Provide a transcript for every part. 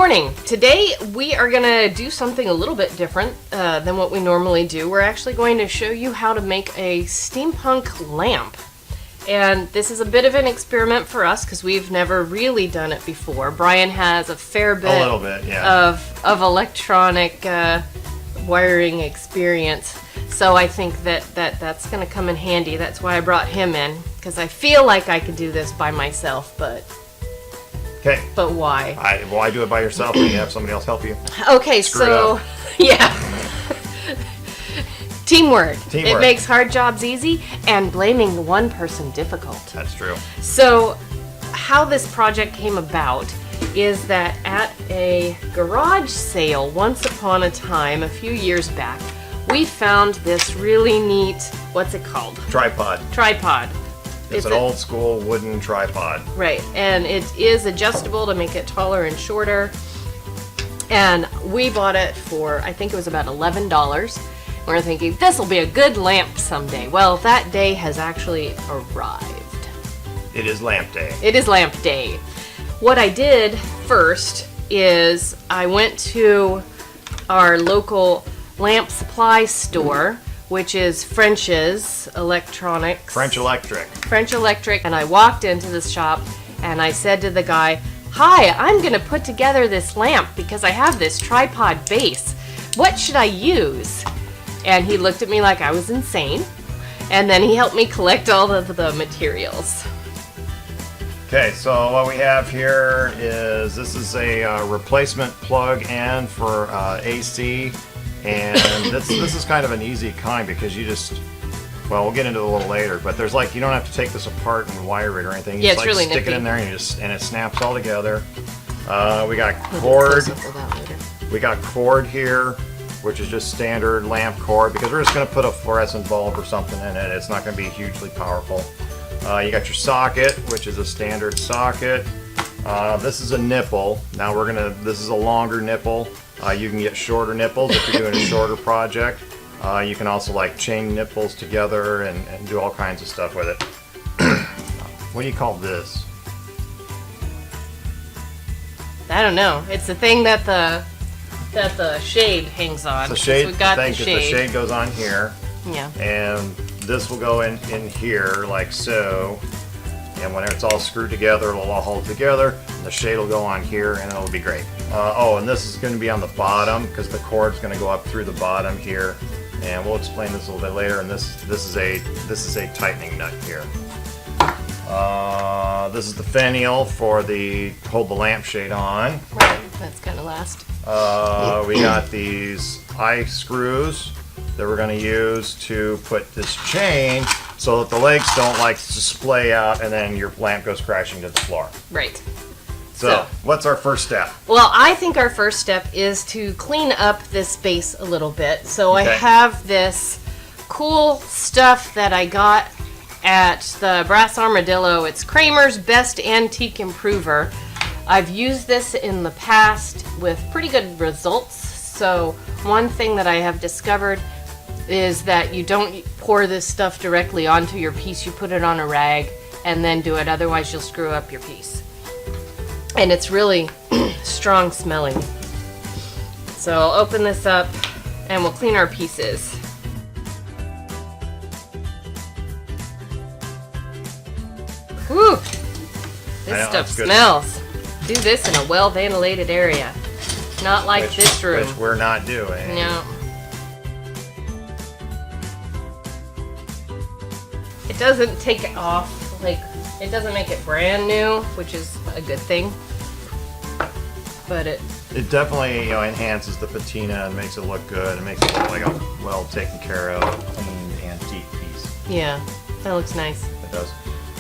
morning. Today we are going to do something a little bit different than what we normally do. We're actually going to show you how to make a steampunk lamp. And this is a bit of an experiment for us because we've never really done it before. Brian has a fair bit, of electronic wiring experience. So I think that's going to come in handy. That's why I brought him in, because I feel like I could do this by myself, but... Okay. But why? Why do it by yourself when you have somebody else help you? Okay, so yeah. Teamwork. It makes hard jobs easy and blaming one person difficult. That's true. So how this project came about is that at a garage sale once upon a time, a few years back, we found this really neat, what's it called? Tripod. Tripod. It's an old school wooden tripod. Right, and it is adjustable to make it taller and shorter. And we bought it for, I think it was about $11. We're thinking, this will be a good lamp someday. Well, that day has actually arrived. It is lamp day. It is lamp day. What I did first is I went to our local lamp supply store, which is French's Electronics. French Electric. French Electric. And I walked into this shop and I said to the guy, "Hi, I'm going to put together this lamp because I have this tripod base. What should I use?" And he looked at me like I was insane. And then he helped me collect all of the materials. Okay, so what we have here is, this is a replacement plug and for AC. And this is kind of an easy kind because you just, well, we'll get into it a little later, but there's like, you don't have to take this apart and wire it or anything. You Yeah, just it's really stick nifty. it in there and it snaps all together. We got cord. We got cord here, which is just standard lamp cord because we're just going to put a fluorescent bulb or something in it. It's not going to be hugely powerful. You got your socket, which is a standard socket. This is a nipple. Now this is a longer nipple. You can get shorter nipples if you're doing a shorter project. You can also like chain nipples together and do all kinds of stuff with it. What do you call this? I don't know. It's the thing that the shade hangs on. The shade we got thing, the 'cause shade. the shade goes on here. Yeah. And this will go in here like so. And when it's all screwed together, it'll all hold together. And the shade will go on here, and it'll be great. And this is going to be on the bottom because the cord's going to go up through the bottom here. And we'll explain this a little bit later. And this is a tightening nut here. This is the finial for hold the lampshade on. Right. That's gonna last. We got these eye screws that we're going to use to put this chain so that the legs don't like splay out and then your lamp goes crashing to the floor. Right. So what's our first step? Well, I think our first step is to clean up this space a little bit. So Okay. I have this cool stuff that I got at the Brass Armadillo. It's Kramer's Best Antique Improver. I've used this in the past with pretty good results. So one thing that I have discovered is that you don't pour this stuff directly onto your piece. You put it on a rag and then do it. Otherwise, you'll screw up your piece. And it's really strong smelling. So I'll open this up and we'll clean our pieces. Whew! This stuff smells. Do this in a well-ventilated area. Not like this room. Which we're not doing. No. It doesn't take it off, like, it doesn't make it brand new, which is a good thing. But it definitely, enhances the patina and makes it look good. It makes it look like a well taken care of, clean antique piece. Yeah, that looks nice. It does.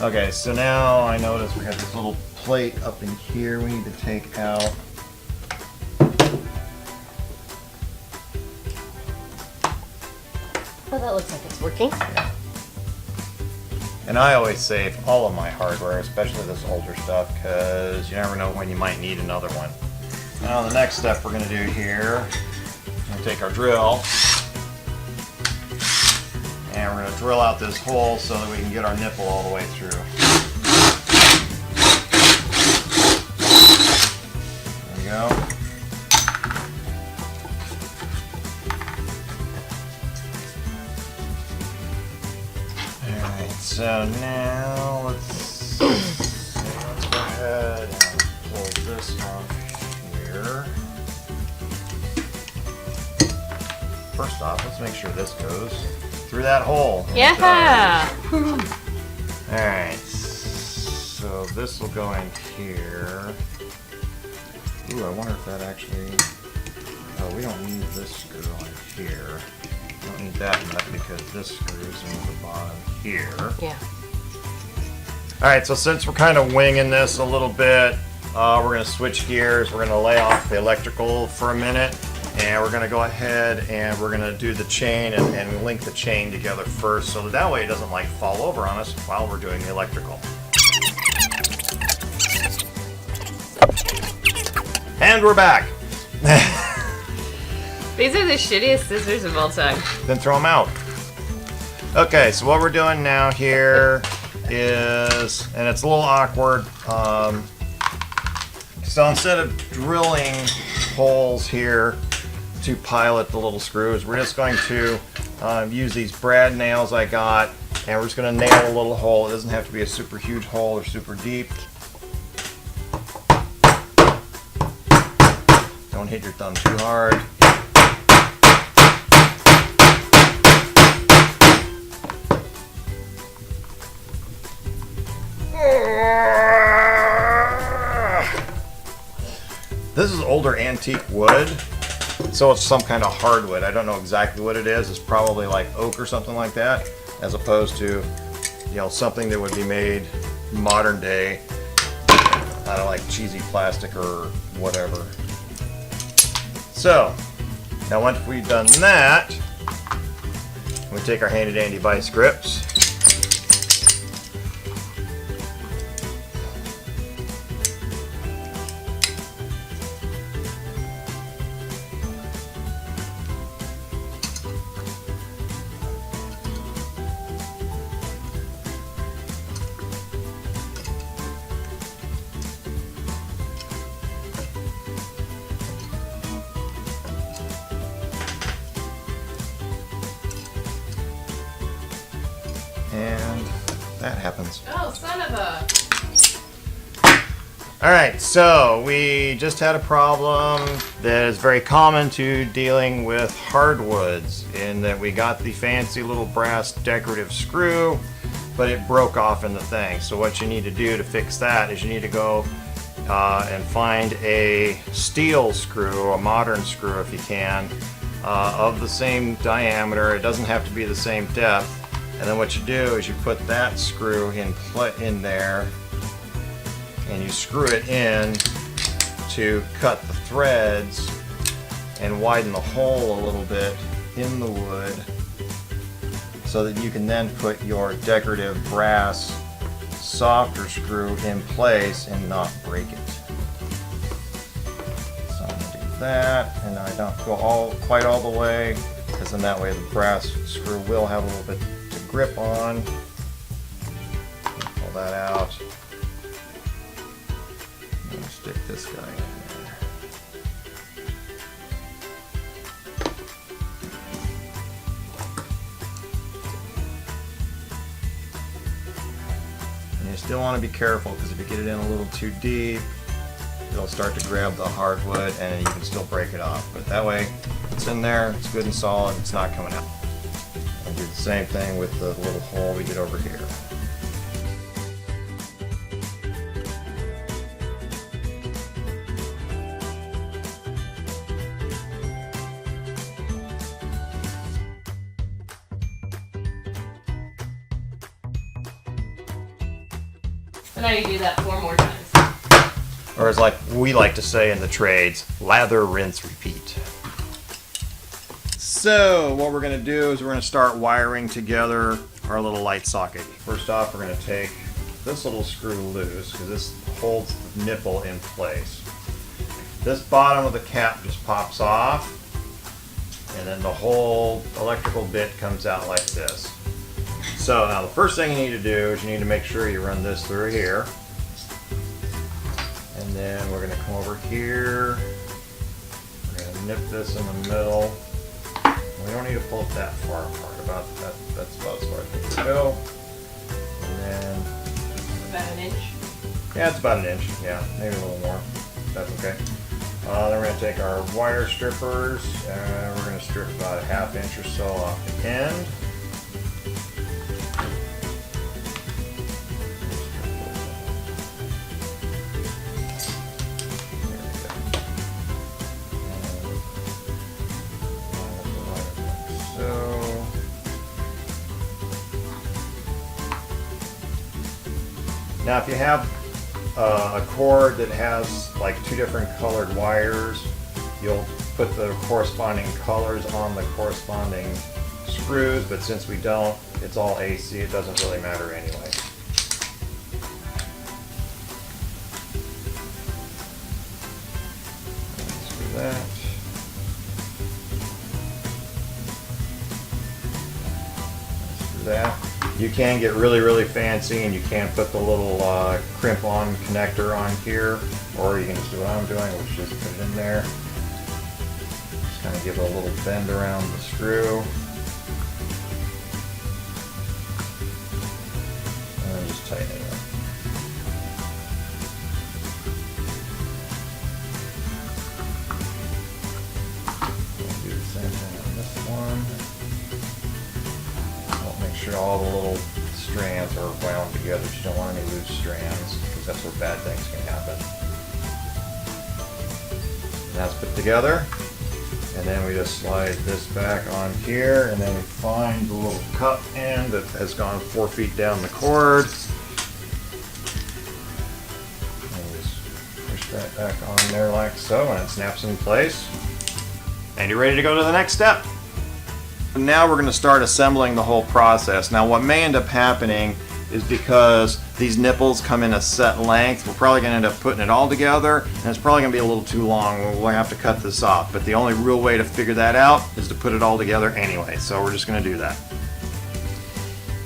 Okay, so now I notice we have this little plate up in here we need to take out. Oh, that looks like it's working. Yeah. And I always save all of my hardware, especially this older stuff, because you never know when you might need another one. Now the next step we're going to do here, we're going to take our drill, and we're going to drill out this hole so that we can get our nipple all the way through. There we go. so now let's go ahead and pull this off here. First off, let's make sure this goes through that hole. Yeah. Alright, so this will go in here. Ooh, I wonder if that actually... Oh, we don't need this screw on here. We don't need that nut because this screws into the bottom here. Yeah. Alright, so since we're kind of winging this a little bit, we're going to switch gears. We're going to lay off the electrical for a minute. And we're going to go ahead and we're going to do the chain and link the chain together first so that way it doesn't like fall over on us while we're doing the electrical. And we're back. These are the shittiest scissors of all time. Then throw them out. Okay, so what we're doing now here is, and it's a little awkward, so instead of drilling holes here to pilot the little screws, we're just going to use these brad nails I got, and we're just going to nail a little hole. It doesn't have to be a super huge hole or super deep. Don't hit your thumb too hard. This is older antique wood, so it's some kind of hardwood. I don't know exactly what it is. It's probably like oak or something like that, as opposed to, you know, something that would be made modern day out of like cheesy plastic or whatever. So, now once we've done that, we take our handy dandy vice grips. And that happens. Oh, son of a... Alright, so we just had a problem that is very common to dealing with hardwoods, in that we got the fancy little brass decorative screw, but it broke off in the thing. So what you need to do to fix that is you need to go and find a steel screw, a modern screw if you can, of the same diameter. It doesn't have to be the same depth. And then what you do is you put that screw in there, and you screw it in to cut the threads and widen the hole a little bit in the wood, so that you can then put your decorative brass softer screw in place and not break it. So I'm going to do that, and I don't go quite all the way, because then that way the brass screw will have a little bit to grip on. Pull that out. I'm going to stick this guy in there. And you still want to be careful, because if you get it in a little too deep, it'll start to grab the hardwood and you can still break it off. But that way, it's in there, it's good and solid, it's not coming out. I'll do the same thing with the little hole we did over here. And now you do that 4 more times. Or as like we like to say in the trades, lather, rinse, repeat. So what we're going to do is we're going to start wiring together our little light socket. First off, we're going to take this little screw loose, because this holds the nipple in place. This bottom of the cap just pops off, and then the whole electrical bit comes out like this. So now the first thing you need to do is you need to make sure you run this through here. And then we're going to come over here. We're going to nip this in the middle. We don't need to pull it that far apart. That's about as far as we can go. And About an inch. yeah, it's about an inch. Yeah, maybe a little more. That's okay. Then we're going to take our wire strippers and we're going to strip about a ½ inch or so off the end. Now, if you have a cord that has like 2 different colored wires, you'll put the corresponding colors on the corresponding screws, but since we don't, it's all AC, it doesn't really matter anyway. Screw that. Screw that. You can get really fancy and you can put the little crimp-on connector on here, or you can just do what I'm doing, which is put it in there. Just kind of give it a little bend around the screw. And then just tighten it up. I'll do the same thing on this one. Make sure all the little strands are wound together. You don't want any loose strands because that's where bad things can happen. And that's put together, and then we just slide this back on here, and then we find the little cup end that has gone 4 feet down the cord. And we just push that back on there like so, and it snaps in place. And you're ready to go to the next step. Now we're going to start assembling the whole process. Now what may end up happening is because these nipples come in a set length, we're probably going to end up putting it all together, and it's probably going to be a little too long. We'll have to cut this off, but the only real way to figure that out is to put it all together anyway, so we're just going to do that.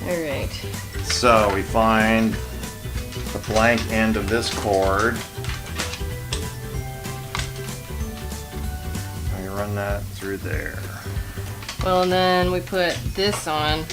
Alright. So we find the blank end of this cord. And we run that through there. Well, and then we put this on.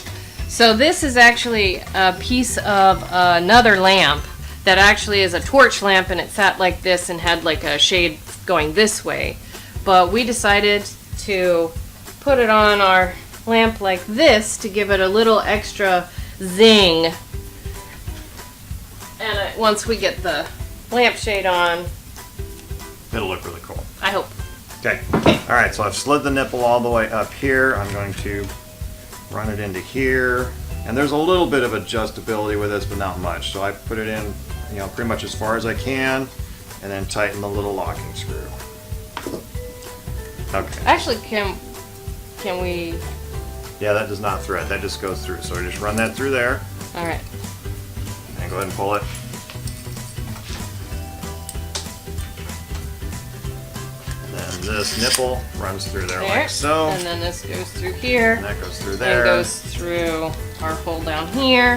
So this is actually a piece of another lamp that actually is a torch lamp, and it sat like this and had like a shade going this way. But we decided to put it on our lamp like this to give it a little extra zing. And once we get the lampshade on, It'll look really cool. I hope. Okay. Alright, so I've slid the nipple all the way up here. I'm going to run it into here. And there's a little bit of adjustability with this, but not much. So I put it in, pretty much as far as I can, and then tighten the little locking screw. Okay. Actually, can we... Yeah, that does not thread. That just goes through. So I just run that through there. Alright. And go ahead and pull it. This nipple runs through there like so. And then this goes through here. And that goes through there. And goes through our hole down here.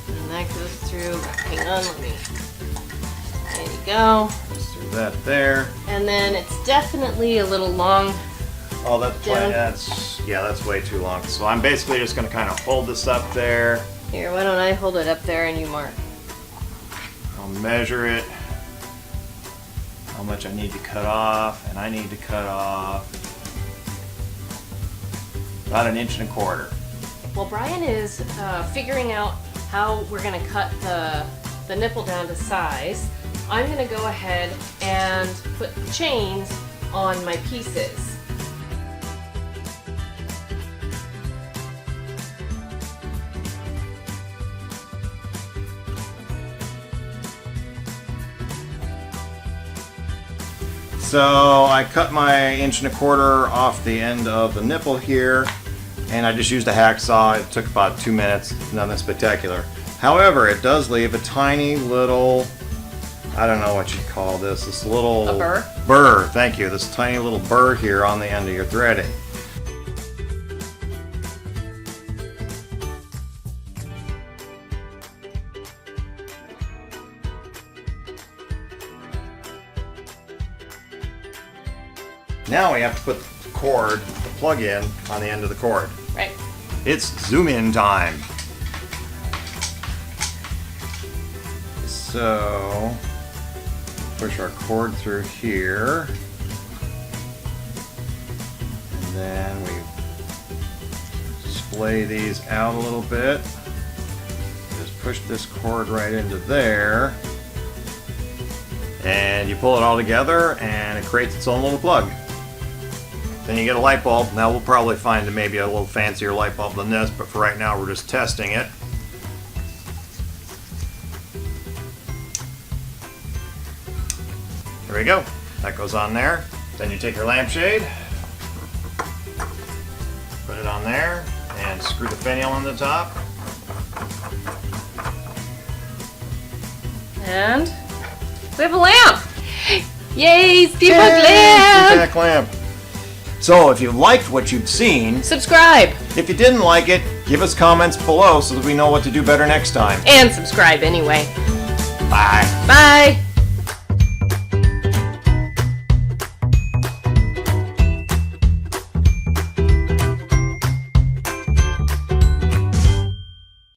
And that goes through. Hang on, there you go. Goes through that there. And then it's definitely a little long. Oh, that's way too long. So I'm basically just going to kind of hold this up there. Here, why don't I hold it up there and you mark? I'll measure it, how much I need to cut off, and I need to cut off about 1.25 inches. Well, Brian is figuring out how we're going to cut the nipple down to size. I'm going to go ahead and put the chains on my pieces. So I cut my 1.25 inches off the end of the nipple here, and I just used a hacksaw. It took about 2 minutes, nothing spectacular. However, it does leave a tiny little, I don't know what you'd call this little... A burr? Burr, thank you. This tiny little burr here on the end of your threading. Now we have to put the cord, the plug in, on the end of the cord. Right. It's zoom in time. So, push our cord through here. And then we splay these out a little bit. Just push this cord right into there. And you pull it all together and it creates its own little plug. Then you get a light bulb. Now we'll probably find maybe a little fancier light bulb than this, but for right now we're just testing it. There we go. That goes on there. Then you take your lampshade, put it on there, and screw the finial on the top. And we have a lamp! Yay, steampunk lamp! Steampunk lamp. So if you liked what you've seen, Subscribe! if you didn't like it, give us comments below so that we know what to do better next time. And subscribe anyway. Bye. Bye!